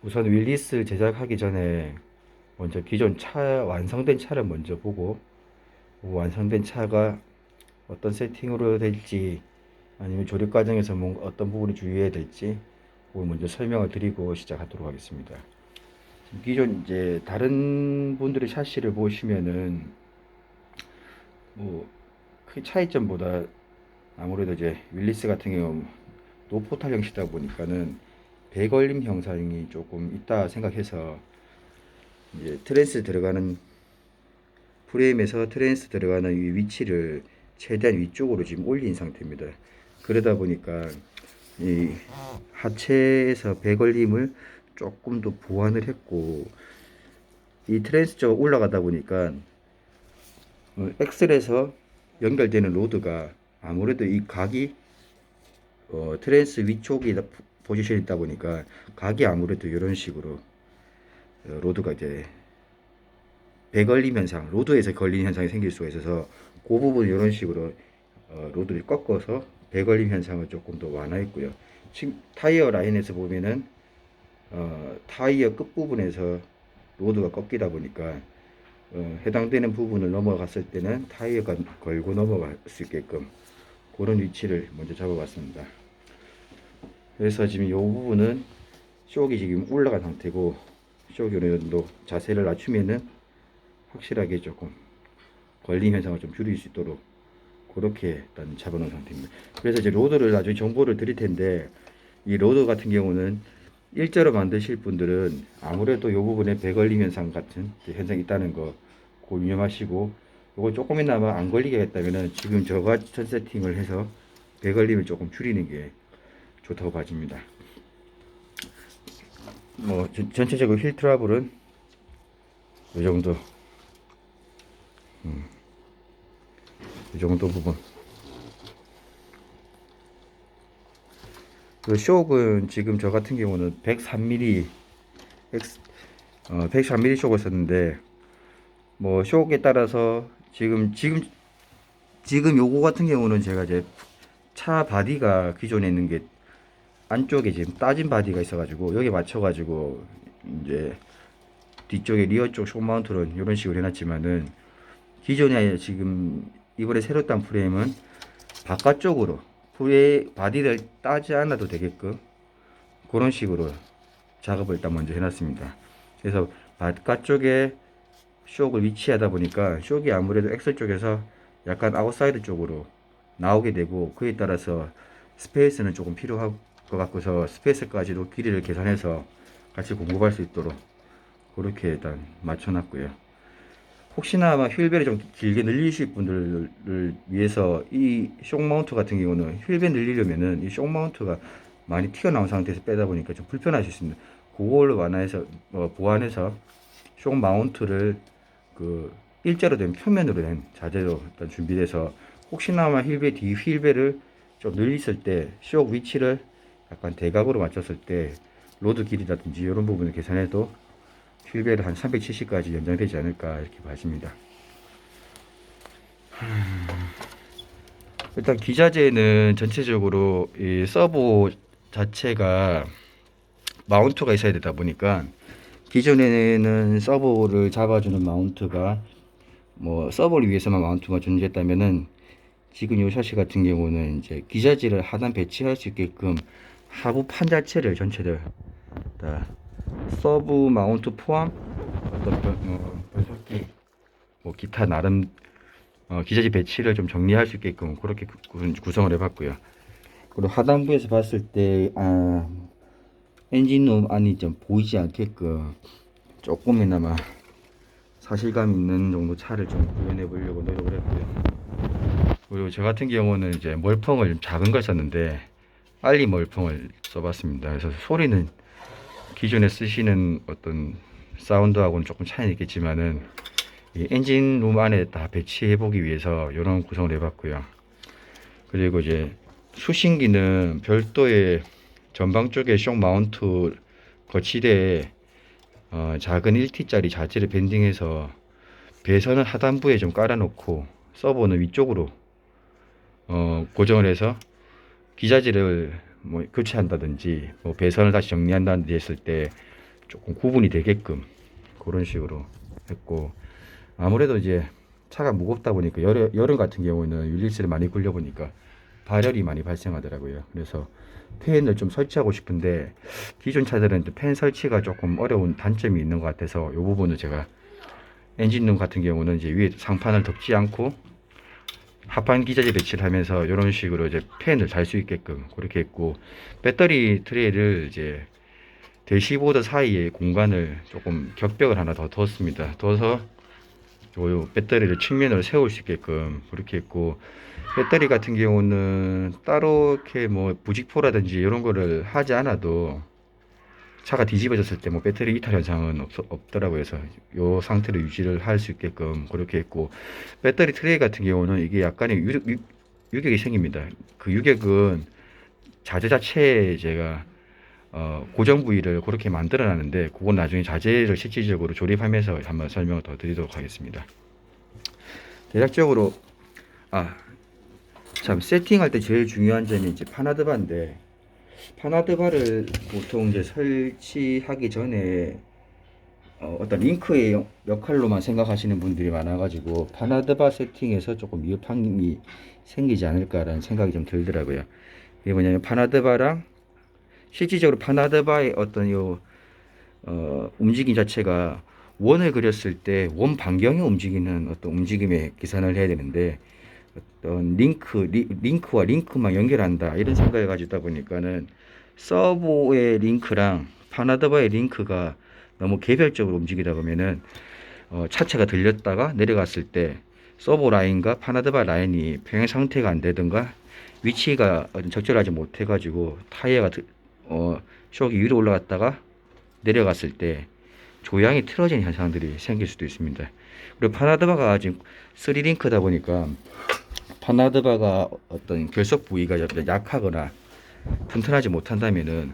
우선 윌리스 제작하기 전에 먼저 기존 차 완성된 차를 먼저 보고 그 완성된 차가 어떤 세팅으로 될지 아니면 조립 과정에서 어떤 부분을 주의해야 될지 그걸 먼저 설명을 드리고 시작하도록 하겠습니다. 기존 이제 다른 분들의 샤시를 보시면은 뭐 크게 차이점보다 아무래도 이제 윌리스 같은 경우 노포탈 형식이다 보니까는 배걸림 형상이 조금 있다 생각해서 이제 트랜스 들어가는 프레임에서 트랜스 들어가는 이 위치를 최대한 위쪽으로 지금 올린 상태입니다. 그러다 보니까 이 하체에서 배걸림을 조금 더 보완을 했고 이 트랜스 쪽 올라가다 보니까 엑셀에서 연결되는 로드가 아무래도 이 각이 트랜스 위쪽에 포지션이 있다 보니까 각이 아무래도 이런 식으로 로드가 이제 배걸림 현상, 로드에서 걸리는 현상이 생길 수가 있어서 그 부분 이런 식으로 로드를 꺾어서 배걸림 현상을 조금 더 완화했고요. 지금 타이어 라인에서 보면은 타이어 끝부분에서 로드가 꺾이다 보니까 해당되는 부분을 넘어갔을 때는 타이어가 걸고 넘어갈 수 있게끔 그런 위치를 먼저 잡아봤습니다. 그래서 지금 이 부분은 쇼이 지금 올라간 상태고 쇼이 어느 정도 자세를 낮추면은 확실하게 조금 걸림 현상을 좀 줄일 수 있도록 그렇게 일단 잡아놓은 상태입니다. 그래서 이제 로드를 나중에 정보를 드릴 텐데 이 로드 같은 경우는 일자로 만드실 분들은 아무래도 이 부분에 배걸림 현상 같은 현상이 있다는 거 그거 유념하시고 이거 조금이나마 안 걸리게 했다면은 지금 저같이 세팅을 해서 배걸림을 조금 줄이는 게 좋다고 봐집니다. 뭐 전체적으로 휠 트러블은 이 정도 이 정도 부분. 그 쇼크는 지금 저 같은 경우는 103mm 103mm 쇼크를 썼는데 뭐 쇼크에 따라서 지금 요거 같은 경우는 제가 이제 차 바디가 기존에 있는 게 안쪽에 지금 따진 바디가 있어가지고 여기 맞춰가지고 이제 뒤쪽에 리어 쪽 쇼 마운트는 이런 식으로 해놨지만은 기존에 지금 이번에 새로 딴 프레임은 바깥쪽으로 바디를 따지 않아도 되게끔 그런 식으로 작업을 일단 먼저 해놨습니다. 그래서 바깥쪽에 쇼크를 위치하다 보니까 쇼크가 아무래도 엑셀 쪽에서 약간 아웃사이드 쪽으로 나오게 되고 그에 따라서 스페이스는 조금 필요할 것 같고서 스페이스까지도 길이를 계산해서 같이 공급할 수 있도록 그렇게 일단 맞춰놨고요. 혹시나 아마 휠벨이 좀 길게 늘리실 분들을 위해서 이 쇼마운트 같은 경우는 휠벨 늘리려면은 이 쇼마운트가 많이 튀어나온 상태에서 빼다 보니까 좀 불편하실 수 있는 그걸 완화해서 보완해서 쇼마운트를 그 일자로 된 표면으로 된 자재로 일단 준비돼서 혹시나마 휠벨 뒤 휠벨을 좀 늘렸을 때쇼 위치를 약간 대각으로 맞췄을 때 로드 길이라든지 이런 부분을 계산해도 휠벨을 한 370까지 연장되지 않을까 이렇게 봐집니다. 일단 기자재는 전체적으로 이 서보 자체가 마운트가 있어야 되다 보니까 기존에는 서버를 잡아주는 마운트가 뭐 서버를 위해서만 마운트가 존재했다면은 지금 요 샤시 같은 경우는 이제 기자재를 하단 배치할 수 있게끔 하부 판 자체를 전체를 다 서브 마운트 포함 어떤 변속기 뭐 기타 나름 기자재 배치를 좀 정리할 수 있게끔 그렇게 구성을 해봤고요. 그리고 하단부에서 봤을 때 엔진룸 안이 좀 보이지 않게끔 조금이나마 사실감 있는 정도 차를 좀 구현해 보려고 노력을 했고요. 그리고 저 같은 경우는 이제 멀펑을 좀 작은 걸 썼는데 알리 멀펑을 써봤습니다. 그래서 소리는 기존에 쓰시는 어떤 사운드하고는 조금 차이는 있겠지만은 이 엔진룸 안에 다 배치해 보기 위해서 이런 구성을 해봤고요. 그리고 이제 수신기는 별도의 전방 쪽에 쇼 마운트 거치대에 작은 1T짜리 자재를 밴딩해서 배선을 하단부에 좀 깔아놓고 서버는 위쪽으로 고정을 해서 기자재를 뭐 교체한다든지 뭐 배선을 다시 정리한다든지 했을 때 조금 구분이 되게끔 그런 식으로 했고, 아무래도 이제 차가 무겁다 보니까 여름 같은 경우는 율리스를 많이 굴려 보니까 발열이 많이 발생하더라고요. 그래서 팬을 좀 설치하고 싶은데 기존 차들은 팬 설치가 조금 어려운 단점이 있는 것 같아서 이 부분을 제가 엔진룸 같은 경우는 이제 위에 상판을 덮지 않고 하판 기자재 배치를 하면서 이런 식으로 이제 팬을 달 수 있게끔 그렇게 했고, 배터리 트레이를 이제 대시보드 사이에 공간을 조금 격벽을 하나 더 뒀습니다. 둬서 요 배터리를 측면으로 세울 수 있게끔 그렇게 했고, 배터리 같은 경우는 따로 이렇게 뭐 부직포라든지 이런 거를 하지 않아도 차가 뒤집어졌을 때 뭐 배터리 이탈 현상은 없더라고요. 그래서 요 상태로 유지를 할 수 있게끔 그렇게 했고, 배터리 트레이 같은 경우는 이게 약간의 유격이 생깁니다. 그 유격은 자재 자체에 제가 고정 부위를 그렇게 만들어 놨는데, 그건 나중에 자재를 실질적으로 조립하면서 한번 설명을 더 드리도록 하겠습니다. 대략적으로 참 세팅할 때 제일 중요한 점이 이제 파나드바인데, 파나드바를 보통 이제 설치하기 전에 어떤 링크의 역할로만 생각하시는 분들이 많아가지고 파나드바 세팅에서 조금 미흡함이 생기지 않을까라는 생각이 좀 들더라고요. 이게 뭐냐면, 파나드바랑 실질적으로 파나드바의 어떤 움직임 자체가 원을 그렸을 때 원 반경에 움직이는 어떤 움직임에 계산을 해야 되는데, 어떤 링크와 링크만 연결한다 이런 생각을 가지다 보니까는 서보의 링크랑 파나드바의 링크가 너무 개별적으로 움직이다 보면은 차체가 들렸다가 내려갔을 때 서보 라인과 파나드바 라인이 평행 상태가 안 되든가 위치가 적절하지 못해 가지고 타이어가 쇼크 위로 올라갔다가 내려갔을 때 조향이 틀어지는 현상들이 생길 수도 있습니다. 그리고 파나드바가 지금 3링크다 보니까 파나드바가 어떤 결속 부위가 약하거나 튼튼하지 못한다면은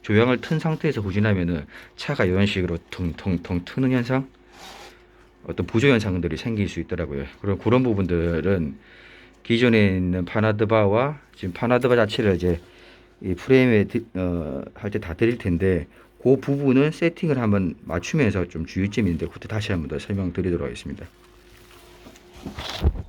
조향을 튼 상태에서 후진하면은 차가 이런 식으로 텅텅텅 트는 현상, 어떤 부조 현상들이 생길 수 있더라고요. 그럼 그런 부분들은 기존에 있는 파나드바와 지금 파나드바 자체를 이제 이 프레임에 할 때 다 드릴 텐데, 그 부분은 세팅을 한번 맞추면서 좀 주의점이 있는데 그때 다시 한번 더 설명드리도록 하겠습니다.